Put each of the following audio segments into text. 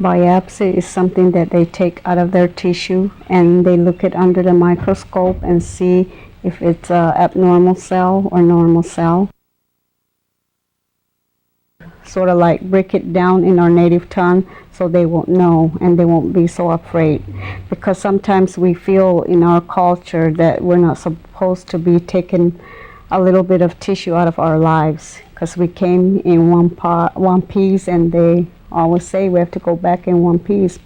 Biopsy is something that they take out of their tissue and they look it under the microscope and see if it's an abnormal cell or normal cell. Sort of like break it down in our native tongue so they won't know and they won't be so afraid. Because sometimes we feel in our culture that we're not supposed to be taking a little bit of tissue out of our lives because we came in one piece, and they always say we have to go back in one piece.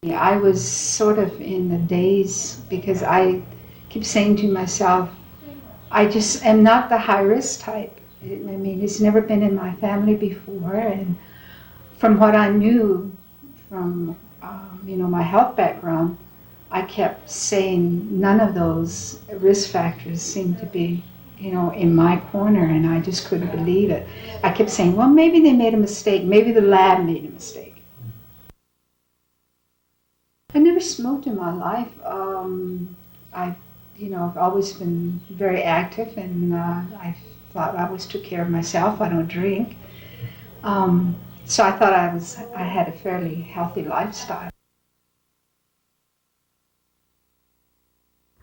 I was sort of in a daze because I keep saying to myself, I just am not the high risk type. I mean, it's never been in my family before, and from what I knew from my health background, I kept saying none of those risk factors seemed to be in my corner, and I just couldn't believe it. I kept saying, well, maybe they made a mistake. Maybe the lab made a mistake. I never smoked in my life. I've always been very active, and I thought I always took care of myself. I don't drink, so I thought I had a fairly healthy lifestyle.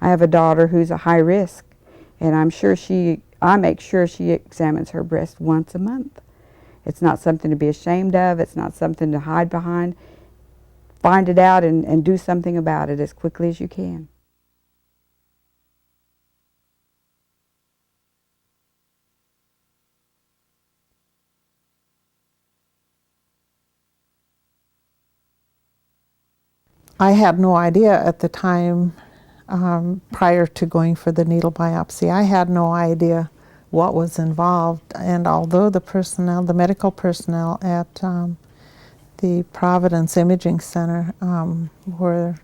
I have a daughter who's a high risk, and I make sure she examines her breast once a month. It's not something to be ashamed of. It's not something to hide behind. Find it out and do something about it as quickly as you can. I had no idea at the time prior to going for the needle biopsy. I had no idea what was involved, and although the medical personnel at the Providence Imaging Center, where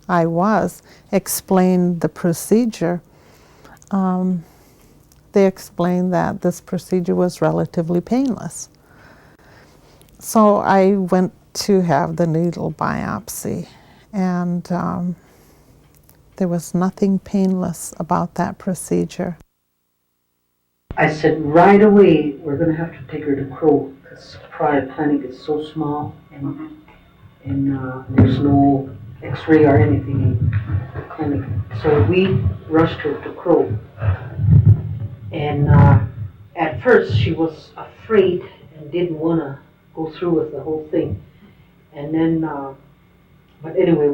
I was, explained the procedure. They explained that this procedure was relatively painless. So I went to have the needle biopsy, and there was nothing painless about that procedure. I said right away, we're going to have to take her to Crow because Pride Clinic is so small, and there's no x-ray or anything in the clinic. So we rushed her to Crow. And at first she was afraid and didn't want to go through with the whole thing. And then, but anyway,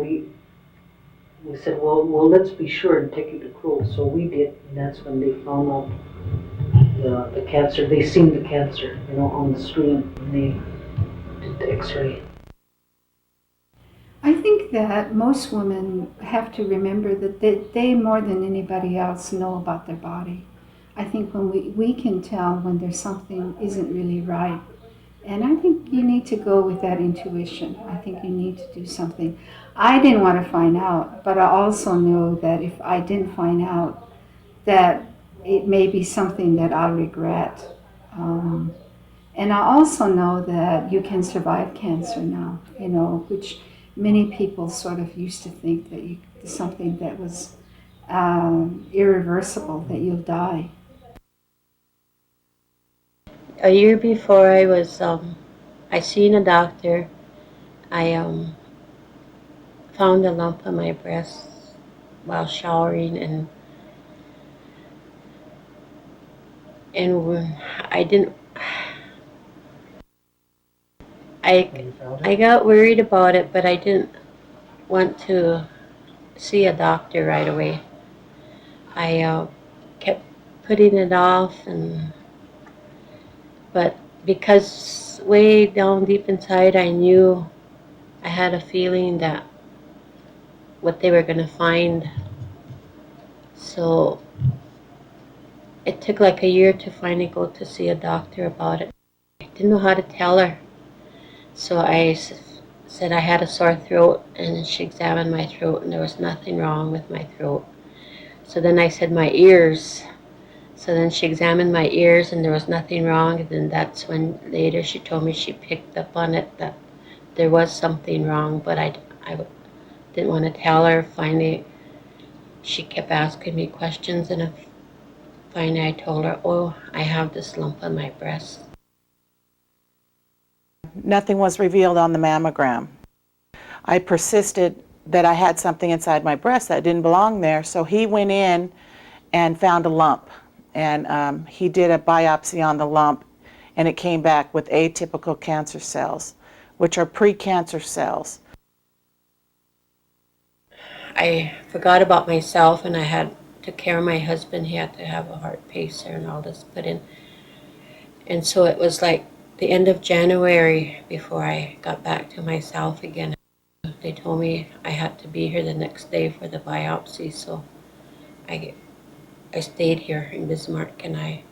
we said, well, let's be sure and take you to Crow. So we did, and that's when they found out the cancer. They seen the cancer, on the screen when they did the x-ray. I think that most women have to remember that they more than anybody else know about their body. I think when we can tell when there's something isn't really right. And I think you need to go with that intuition. I think you need to do something. I didn't want to find out, but I also know that if I didn't find out, that it may be something that I'll regret. And I also know that you can survive cancer now, which many people sort of used to think that something that was irreversible, that you'll die. A year before I seen a doctor. I found a lump on my breast while showering, and I didn't. I got worried about it, but I didn't want to see a doctor right away. I kept putting it off, but because way down deep inside I knew, I had a feeling that what they were going to find. So it took like a year to finally go to see a doctor about it. I didn't know how to tell her. So I said I had a sore throat, and she examined my throat, and there was nothing wrong with my throat. So then I said my ears. So then she examined my ears and there was nothing wrong. And then that's when later she told me she picked up on it that there was something wrong, but I didn't want to tell her. Finally, she kept asking me questions, and finally I told her, oh, I have this lump on my breast. Nothing was revealed on the mammogram. I persisted that I had something inside my breast that didn't belong there, so he went in and found a lump. And he did a biopsy on the lump, and it came back with atypical cancer cells, which are pre-cancer cells. I forgot about myself, and I took care of my husband. He had to have a heart pacer and all this put in. And so it was like the end of January before I got back to myself again. They told me I had to be here the next day for the biopsy, so I stayed here in Bismarck, and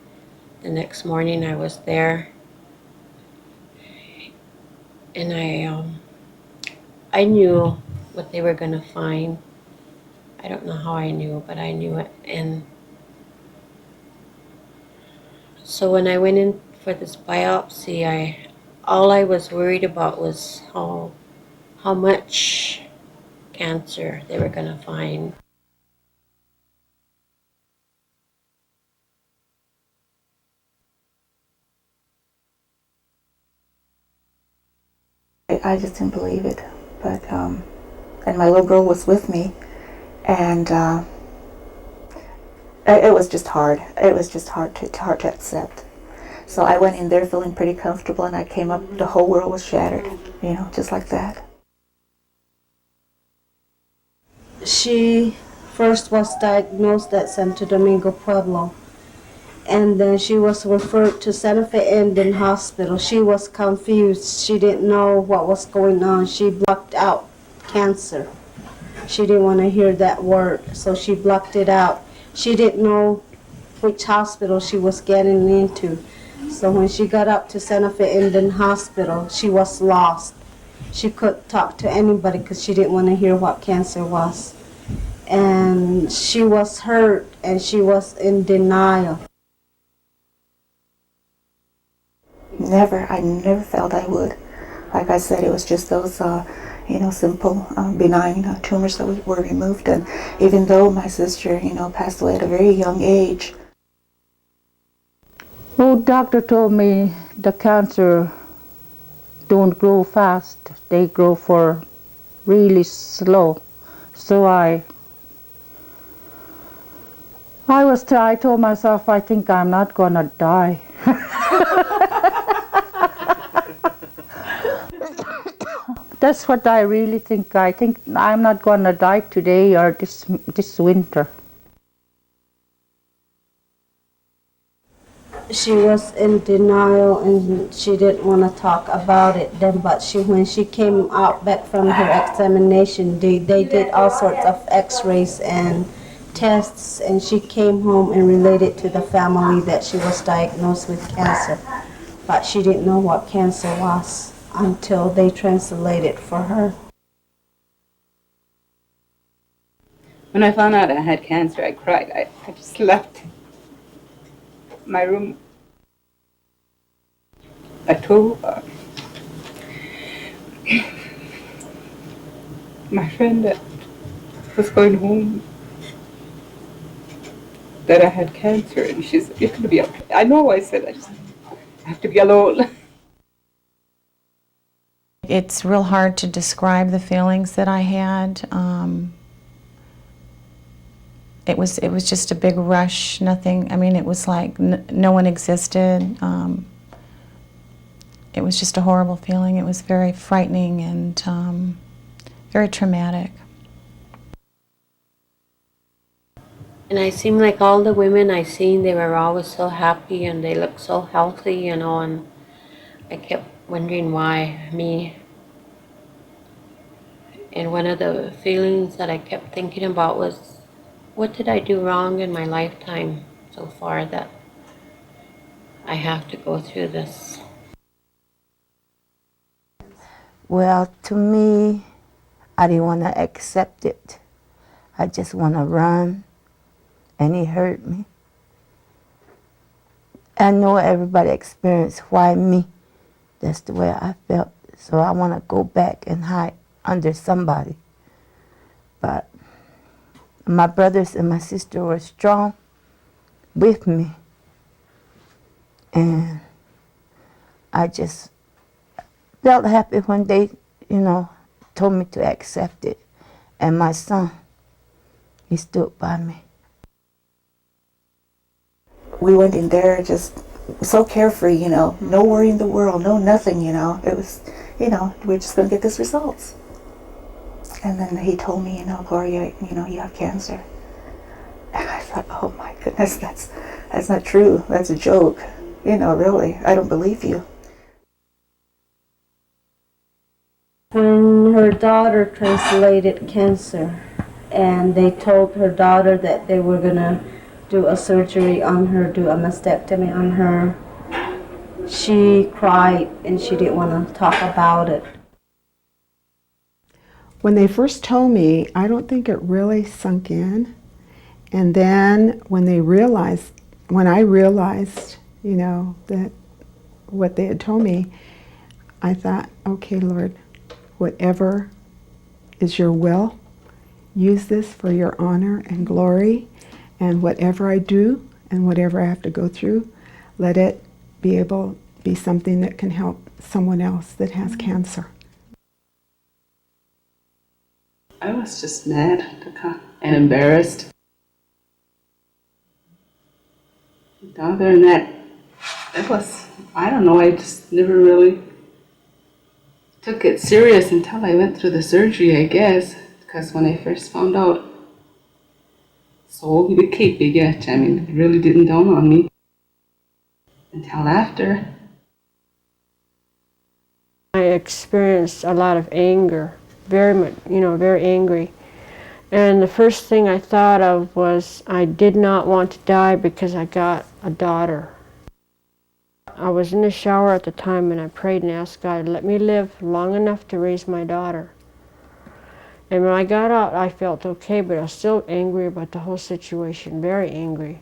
the next morning I was there, and I knew what they were gonna find. I don't know how I knew, but I knew it. And so when I went in for this biopsy, all I was worried about was how much cancer they were gonna find. I just didn't believe it, but and my little girl was with me, and it was just hard. It was just hard to accept. So I went in there feeling pretty comfortable, and I came up, the whole world was shattered, you know, just like that. She first was diagnosed at Santo Domingo Pueblo, and then she was referred to Santa Fe Indian Hospital. She was confused. She didn't know what was going on. She blocked out cancer. She didn't want to hear that word, so she blocked it out. She didn't know which hospital she was getting into. So when she got up to Santa Fe Indian Hospital, she was lost. She couldn't talk to anybody because she didn't want to hear what cancer was. And she was hurt, and she was in denial. I never felt I would. Like I said, it was just those, simple, benign tumors that were removed. And even though my sister, passed away at a very young age. Well, doctor told me the cancer don't grow fast. They grow for really slow. So I told myself, I think I'm not gonna die. That's what I really think. I think I'm not gonna die today or this winter. She was in denial, and she didn't want to talk about it then, but when she came out back from her examination, they did all sorts of x-rays and tests, and she came home and related to the family that she was diagnosed with cancer, but she didn't know what cancer was until they translated for her. When I found out I had cancer, I cried. I just left my room. I told my friend that was going home that I had cancer, and she said, "You're going to be okay." I know, I said, I just have to be alone. It's real hard to describe the feelings that I had. It was just a big rush. Nothing. I mean, it was like no one existed. It was just a horrible feeling. It was very frightening and very traumatic. And I seemed like all the women I seen, they were always so happy and they looked so healthy, and I kept wondering why me. And one of the feelings that I kept thinking about was, what did I do wrong in my lifetime so far that I have to go through this? Well, to me, I didn't want to accept it. I just want to run and it hurt me. I know everybody experienced why me. That's the way I felt. So I want to go back and hide under somebody. But my brothers and my sister were strong with me. And I just felt happy when they, told me to accept it. And my son, he stood by me. We went in there just so carefree, no worry in the world, no nothing, It was, we're just going to get these results. And then he told me, Gloria, you have cancer. And I thought, oh my goodness, that's not true. That's a joke. Really, I don't believe you. When her daughter translated cancer, and they told her daughter that they were gonna do a surgery on her, do a mastectomy on her, she cried and she didn't want to talk about it. When they first told me, I don't think it really sunk in. And then when I realized, that what they had told me, I thought, okay, Lord, whatever is your will, use this for your honor and glory, and whatever I do and whatever I have to go through, let it be something that can help someone else that has cancer. I was just mad and embarrassed. Other than that, I don't know, I just never really took it serious until I went through the surgery, I guess. Because when I first found out, so the cape, it really didn't dawn on me until after. I experienced a lot of anger, very much, very angry. And the first thing I thought of was I did not want to die because I got a daughter. I was in the shower at the time and I prayed and asked God, let me live long enough to raise my daughter. And when I got out, I felt okay, but I was still angry about the whole situation, very angry.